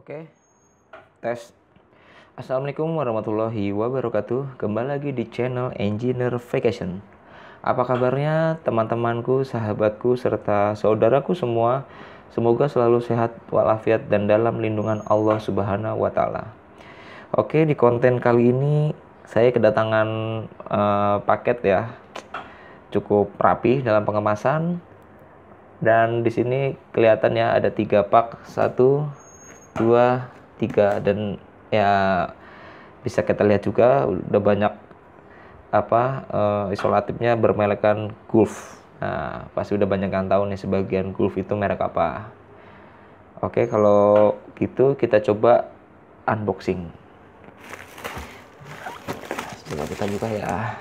Oke, tes. Assalamualaikum warahmatullahi wabarakatuh. Kembali lagi di channel Engineer Vacation. Apa kabarnya teman-temanku, sahabatku, serta saudaraku semua? Semoga selalu sehat walafiat dan dalam lindungan Allah Subhanahu wa Ta'ala. Oke, di konten kali ini saya kedatangan paket ya, cukup rapi dalam pengemasan. Dan di sini kelihatannya ada 3 pak, 1, 2, 3, dan ya bisa kita lihat juga udah banyak isolatifnya bermerekkan Gulf. Nah, pasti udah banyak yang tahu nih sebagian Gulf itu merek apa. Oke, kalau gitu kita coba unboxing. Coba kita buka ya.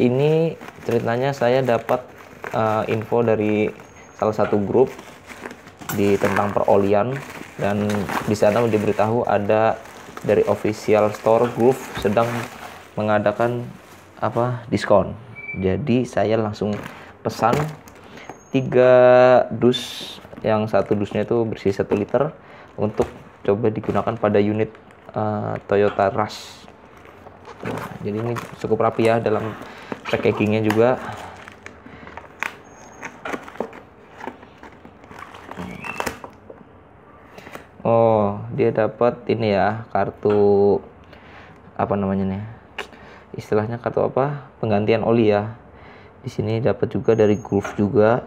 Ini ceritanya saya dapat info dari salah satu grup tentang perolian, dan di sana diberitahu ada dari official store Gulf sedang mengadakan diskon. Jadi saya langsung pesan 3 dus, yang satu dusnya itu bersih 1 liter untuk coba digunakan pada unit Toyota Rush. Jadi ini cukup rapi ya dalam packagingnya juga. Oh, dia dapat ini ya, kartu apa namanya nih? Istilahnya kartu apa? Penggantian oli ya. Di sini dapat juga dari Gulf juga.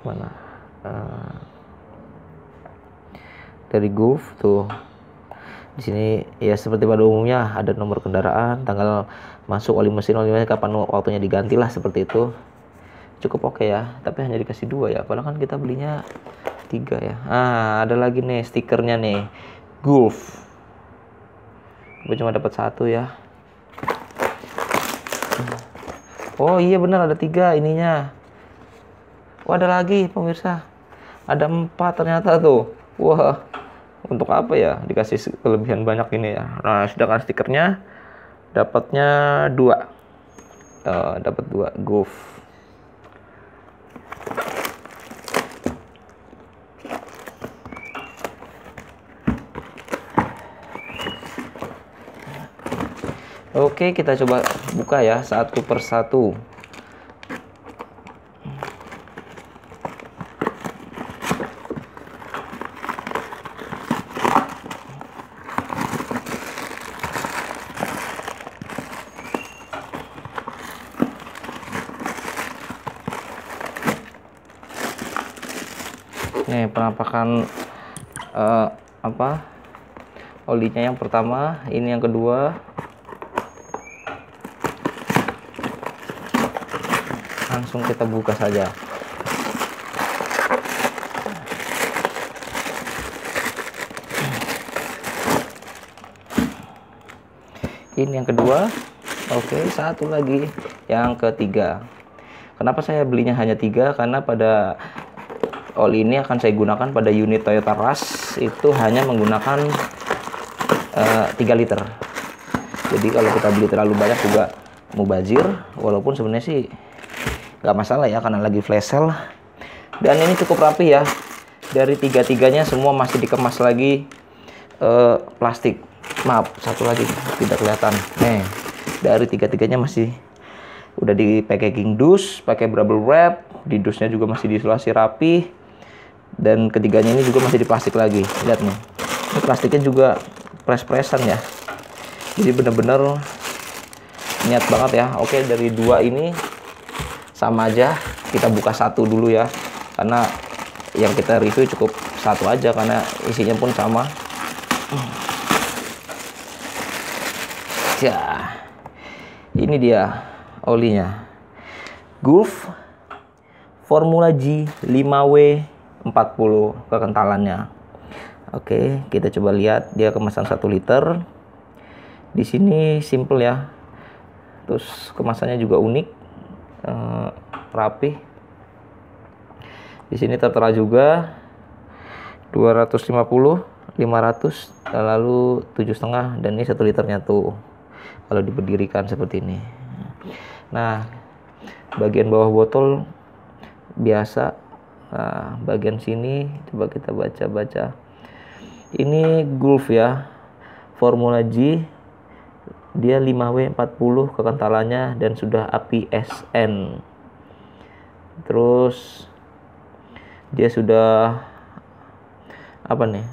Mana? Dari Gulf tuh. Di sini ya seperti pada umumnya ada nomor kendaraan, tanggal masuk oli mesin, kapan waktunya diganti lah, seperti itu. Cukup oke ya, tapi hanya dikasih 2 ya, padahal kan kita belinya 3 ya. Ada lagi nih stikernya nih, Gulf. Gue cuma dapat 1 ya. Oh iya benar, ada 3 ininya. Oh ada lagi pemirsa, ada 4 ternyata tuh. Wah, untuk apa ya dikasih kelebihan banyak ini ya. Nah, sedangkan stikernya dapatnya 2. Dapat 2 Gulf. Oke, kita coba buka ya satu persatu. Nih penampakan olinya yang pertama, ini yang kedua. Langsung kita buka saja. Ini yang kedua. Oke, satu lagi yang ketiga. Kenapa saya belinya hanya 3? Karena pada oli ini akan saya gunakan pada unit Toyota Rush itu hanya menggunakan 3 liter. Jadi kalau kita beli terlalu banyak juga mubazir, walaupun sebenarnya sih nggak masalah ya karena lagi flash sale. Dan ini cukup rapi ya, dari 3-3-nya semua masih dikemas lagi plastik. Maaf, satu lagi tidak kelihatan. Nih, dari 3-3-nya masih udah di packaging dus pakai bubble wrap. Di dusnya juga masih diisolasi rapi, dan ketiganya ini juga masih di plastik lagi. Lihat nih, ini plastiknya juga press-pressan ya, jadi bener-bener niat banget ya. Oke, dari 2 ini sama aja, kita buka 1 dulu ya, karena yang kita review cukup 1 aja karena isinya pun sama. Ya, ini dia olinya, Gulf Formula G 5W40 kekentalannya. Oke, kita coba lihat dia kemasan 1 liter. Di sini simple ya, terus kemasannya juga unik, rapi. Di sini tertera juga 250, 500, lalu 7,5, dan ini 1 liternya tuh kalau diberdirikan seperti ini. Nah, bagian bawah botol biasa Nah, bagian sini coba kita baca-baca. Ini Gulf ya, Formula G, dia 5W40 kekentalannya dan sudah API SN. Terus dia sudah apa nih?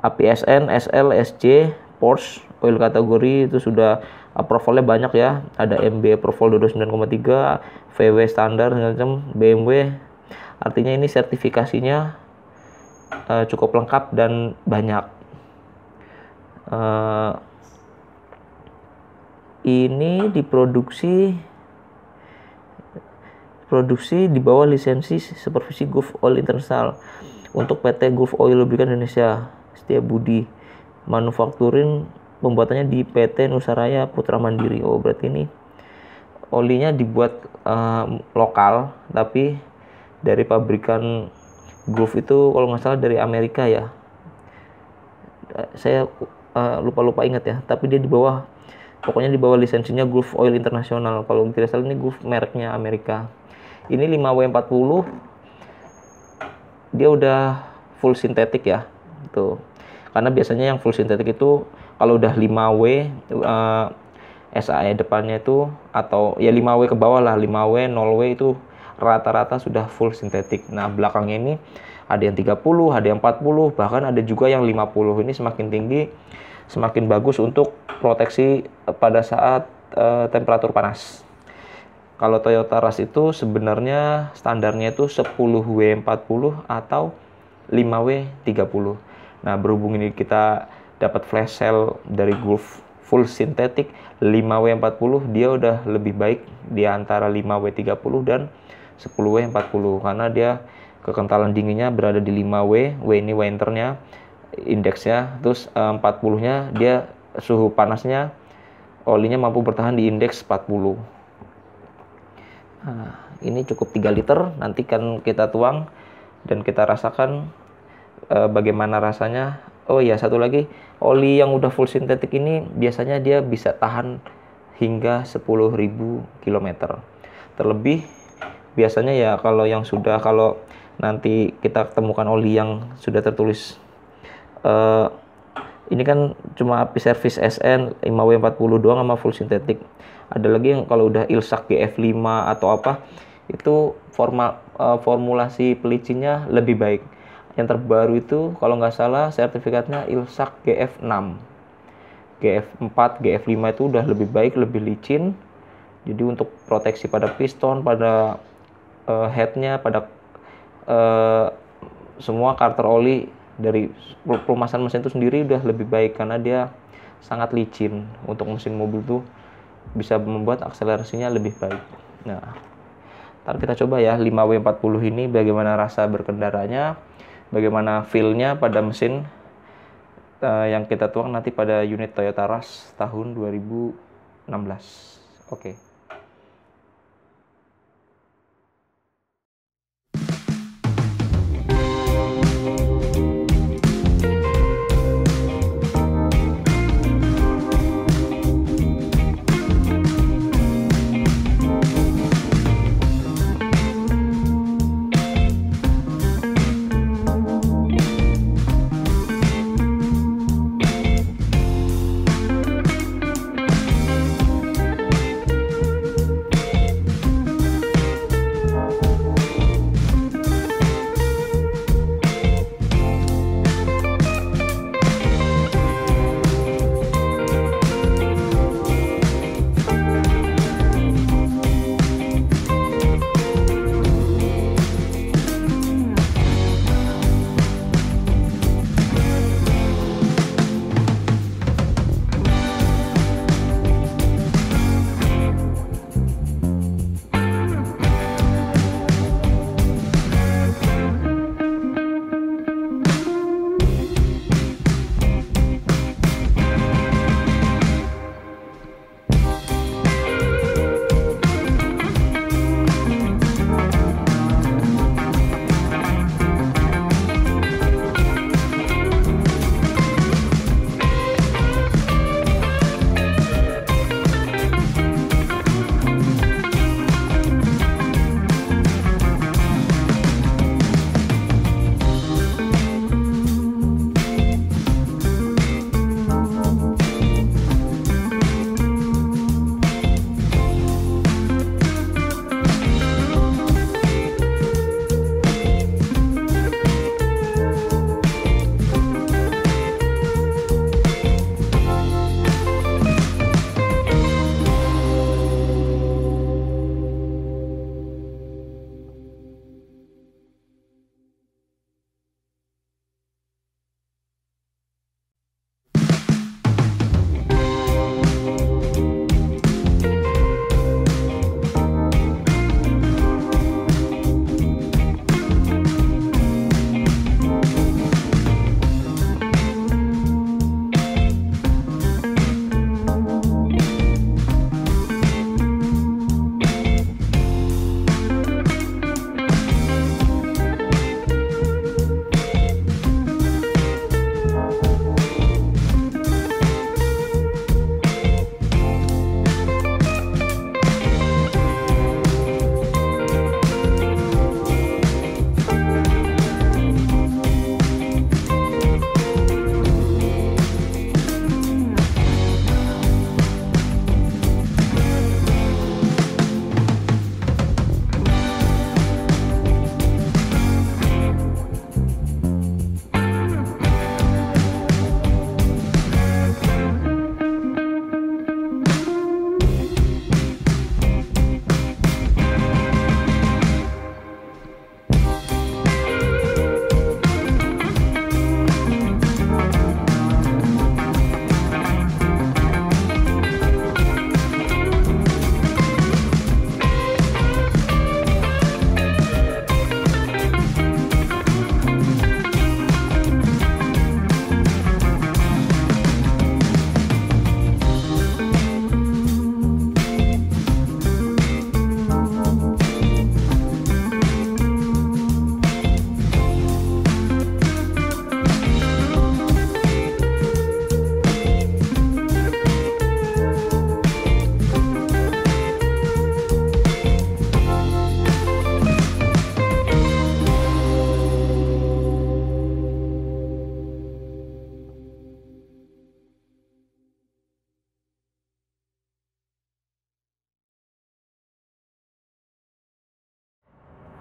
API SN, SL, SC, Porsche, oil kategori itu sudah approvalnya banyak ya. Ada MB approval 29,3, VW standar macam BMW. Artinya ini sertifikasinya cukup lengkap dan banyak. Ini diproduksi di bawah lisensi supervisi Gulf Oil International untuk PT Gulf Oil Lubricant Indonesia Setiabudi. Manufakturing pembuatannya di PT Nusaraya Putra Mandiri. Oh, berarti ini olinya dibuat lokal, tapi dari pabrikan Gulf itu kalau nggak salah dari Amerika ya. Saya lupa ingat ya, tapi dia pokoknya di bawah lisensinya Gulf Oil International. Kalau tidak salah ini Gulf mereknya Amerika. Ini 5W40, dia udah full sintetik ya, tuh. Karena biasanya yang full sintetik itu kalau udah 5W SAE depannya itu, atau ya 5W ke bawah lah, 5W, 0W itu rata-rata sudah full sintetik. Nah, belakangnya ini ada yang 30, ada yang 40, bahkan ada juga yang 50. Ini semakin tinggi, semakin bagus untuk proteksi pada saat temperatur panas. Kalau Toyota Rush itu sebenarnya standarnya itu 10W40 atau 5W30. Nah, berhubung ini kita dapat flash sale dari Gulf full sintetik 5W40, dia udah lebih baik di antara 5W30 dan 10W40 karena dia kekentalan dinginnya berada di 5W, W ini winternya, indeksnya, terus 40-nya dia suhu panasnya, olinya mampu bertahan di indeks 40. Nah, ini cukup 3 liter, nanti kan kita tuang dan kita rasakan bagaimana rasanya. Oh iya, satu lagi, oli yang udah full sintetik ini biasanya dia bisa tahan hingga 10.000 km. Terlebih biasanya ya kalau nanti kita temukan oli yang sudah tertulis ini kan cuma API service SN 5W40 doang sama full sintetik. Ada lagi yang kalau udah ILSAC GF5 atau apa, itu formulasi pelicinnya lebih baik. Yang terbaru itu kalau nggak salah sertifikatnya ILSAC GF6. GF4, GF5 itu udah lebih baik, lebih licin. Jadi untuk proteksi pada piston, pada headnya, pada semua karter oli dari pelumasan mesin itu sendiri udah lebih baik karena dia sangat licin. Untuk mesin mobil tuh bisa membuat akselerasinya lebih baik. Nah, ntar kita coba ya 5W40 ini bagaimana rasa berkendaranya, bagaimana feel-nya pada mesin yang kita tuang nanti pada unit Toyota Rush tahun 2016. Oke.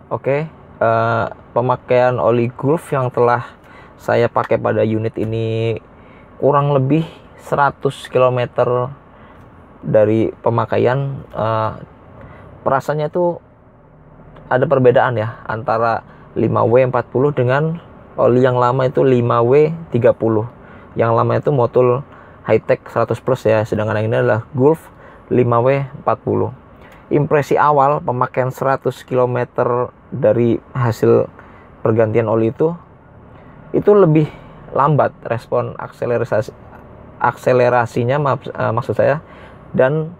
Oke, pemakaian oli Gulf yang telah saya pakai pada unit ini kurang lebih 100 km dari pemakaian. Perasaannya itu ada perbedaan ya antara 5W40 dengan oli yang lama itu 5W30. Yang lama itu motul high-tech 100 plus ya, sedangkan yang ini adalah Gulf 5W40. Impresi awal pemakaian 100 km dari hasil pergantian oli itu lebih lambat respon akselerasinya, maksud saya, dan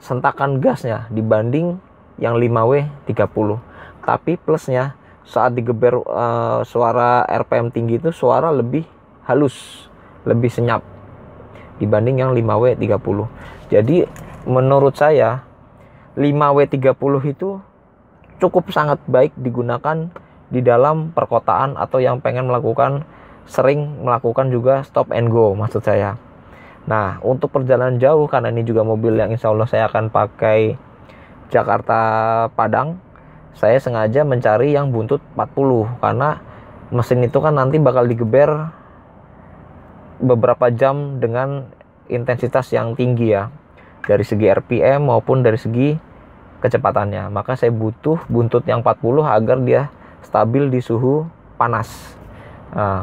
sentakan gasnya dibanding yang 5W30. Tapi plusnya saat digeber suara RPM tinggi itu suara lebih halus, lebih senyap dibanding yang 5W30. Jadi menurut saya 5W30 itu cukup sangat baik digunakan di dalam perkotaan atau yang pengen sering melakukan juga stop and go, maksud saya. Nah, untuk perjalanan jauh, karena ini juga mobil yang insya Allah saya akan pakai Jakarta Padang, saya sengaja mencari yang buntut 40, karena mesin itu kan nanti bakal digeber beberapa jam dengan intensitas yang tinggi ya, dari segi RPM maupun dari segi kecepatannya. Maka saya butuh buntut yang 40 agar dia stabil di suhu panas.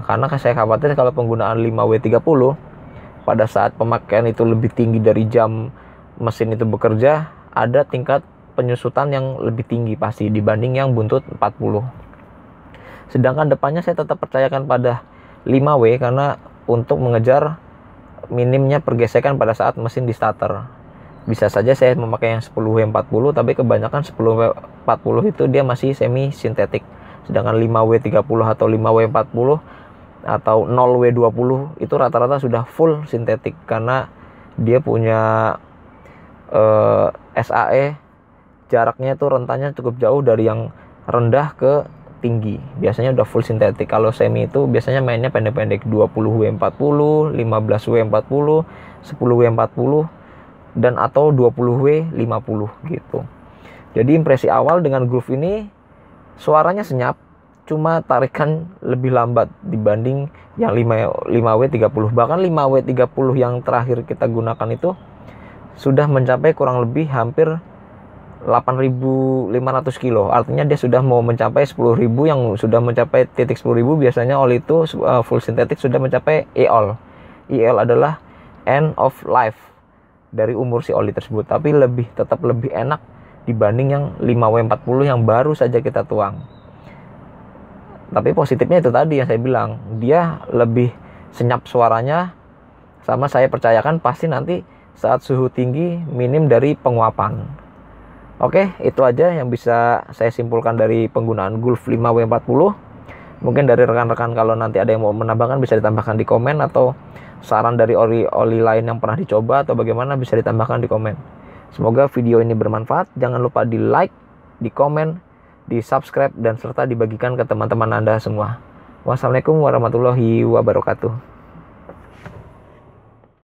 Karena saya khawatir kalau penggunaan 5W30 pada saat pemakaian itu lebih tinggi dari jam mesin itu bekerja, ada tingkat penyusutan yang lebih tinggi pasti dibanding yang buntut 40. Sedangkan depannya saya tetap percayakan pada 5W karena untuk mengejar minimnya pergesekan pada saat mesin di starter. Bisa saja saya memakai yang 10W40, tapi kebanyakan 10W40 itu dia masih semi sintetik. Sedangkan 5W30 atau 5W40 atau 0W20 itu rata-rata sudah full sintetik karena dia punya SAE, jaraknya itu rentannya cukup jauh dari yang rendah ke tinggi. Biasanya udah full sintetik. Kalau semi itu biasanya mainnya pendek-pendek, 20W40, 15W40, 10W40 dan atau 20W50 gitu. Jadi impresi awal dengan Gulf ini, suaranya senyap, cuma tarikan lebih lambat dibanding yang 5W30. Bahkan 5W30 yang terakhir kita gunakan itu sudah mencapai kurang lebih hampir 8.500 kilo. Artinya dia sudah mau mencapai 10.000, yang sudah mencapai titik 10.000 biasanya oli itu full sintetik sudah mencapai EOL. EOL adalah end of life dari umur si oli tersebut, tapi tetap lebih enak dibanding yang 5W40 yang baru saja kita tuang. Tapi positifnya itu tadi yang saya bilang, dia lebih senyap suaranya, sama saya percayakan pasti nanti saat suhu tinggi minim dari penguapan. Oke, itu aja yang bisa saya simpulkan dari penggunaan Gulf 5W40. Mungkin dari rekan-rekan kalau nanti ada yang mau menambahkan bisa ditambahkan di komen, atau saran dari oli lain yang pernah dicoba atau bagaimana bisa ditambahkan di komen. Semoga video ini bermanfaat. Jangan lupa di like, di komen, di subscribe, dan serta dibagikan ke teman-teman Anda semua. Wassalamualaikum warahmatullahi wabarakatuh.